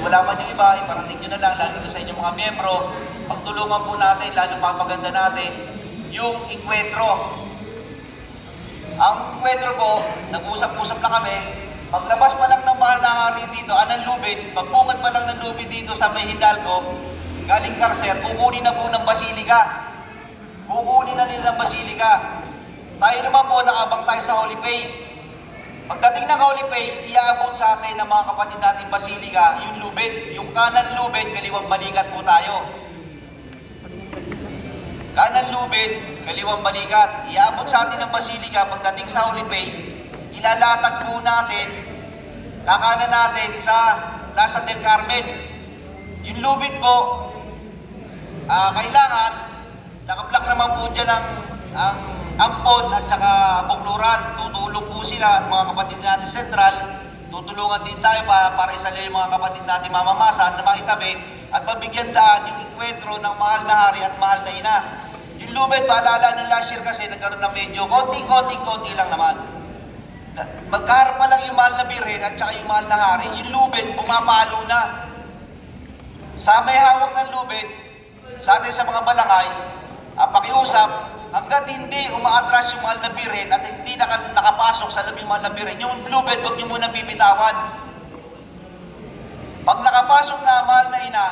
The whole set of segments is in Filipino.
wala man yung iba, iparating nyo na lang, lalo na sa inyong mga miyembro, pagtulungan po natin, lalo papaganda natin, yung enkwentro. Ang enkwentro po, nag-usap-usap na kami, paglabas pa lang ng mahal na hari dito, anong lubid, pagpungat pa lang ng lubid dito sa may Hidalgo, galing Carcer, kukunin na po ng Basilika. Kukunin na nila ng Basilika. Tayo naman po, nakabang tayo sa Holy Face. Pagdating ng Holy Face, iaabot sa atin ng mga kapatid natin Basilika, yung lubid, yung kanan lubid, kaliwang balikat po tayo. Kanan lubid, kaliwang balikat. Iaabot sa atin ng Basilika, pagdating sa Holy Face, ilalatag po natin, kakanan natin sa Plaza del Carmen. Yung lubid po, kailangan, nakablak naman po dyan ang Ampon at saka Bukluran. Tutulong po sila at mga kapatid natin Sentral. Tutulungan din tayo para isalin yung mga kapatid natin mamamasan na makitabi at mabigyan daan yung enkwentro ng mahal na hari at mahal na ina. Yung lubid, paalala ng last year kasi nagkaroon ng medyo konti lang naman. Magkaharap pa lang yung mahal na birhen at saka yung mahal na hari. Yung lubid, pumapalo na. Sa may hawak ng lubid, sa atin sa mga balangay, pakiusap, hanggat hindi umaatras yung mahal na birhen at hindi nakapasok sa labing mahal na birhen, yung lubid, huwag nyo muna bibitawan. Pag nakapasok na mahal na ina,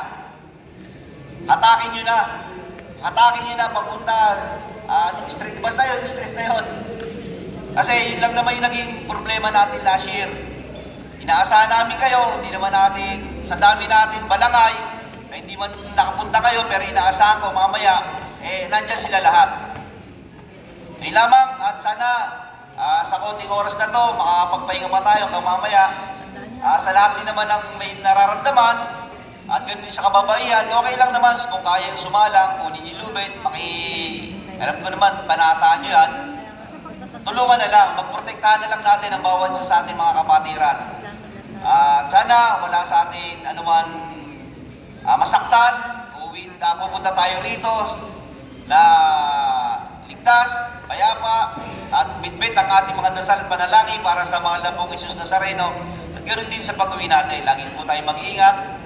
hatakin nyo na. Hatakin nyo na papunta, anong street, basta yun, street na yun. Kasi yun lang naman yung naging problema natin last year. Inaasahan namin kayo, hindi naman natin, sa dami natin balangay, na hindi man nakapunta kayo, pero inaasahan ko mamaya, nandyan sila lahat. May lamang at sana sa konting oras na to, makakapagpahinga pa tayo hanggang mamaya. Sa lahat din naman ng may nararamdaman, at ganoon din sa kababaihan, okay lang naman kung kayang sumalang, kunin yung lubid, alam ko naman, panataan nyo yan. Tulungan na lang, magprotektahan na lang natin ang bawat sa ating mga kapatiran. Sana wala sa atin anuman masaktan, pupunta tayo rito na ligtas, payapa, at bitbit ang ating mga dasal at panalangin para sa mga labong Jesus Nazareno. At ganoon din sa pag-uwi natin. Lagi po tayo mag-iingat.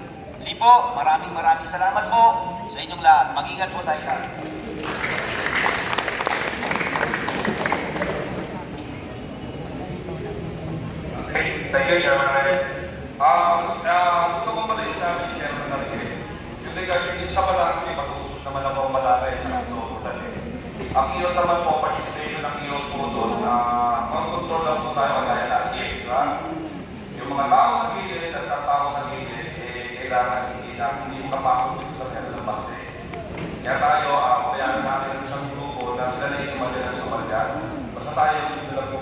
Lipo, maraming salamat po sa inyong lahat. Mag-ingat po tayo lahat. Okay, thank you, Chairman Ryan. Gusto ko pala sinabi ni Chairman Ryan. Yung sa malaki, mag-uusap naman ang mga malaki sa gusto ko dali. Ang IOS naman po, participation ng IOS po doon, mag-control lang po tayo kagaya last year, di ba? Yung mga tao sa gilid at ang tao sa gilid, kailangan hindi makapakot dito sa kaya ng paste. Kaya tayo, kaya natin ang isang grupo na sila na isumali ng sumalyan. Basta tayo, dito lang po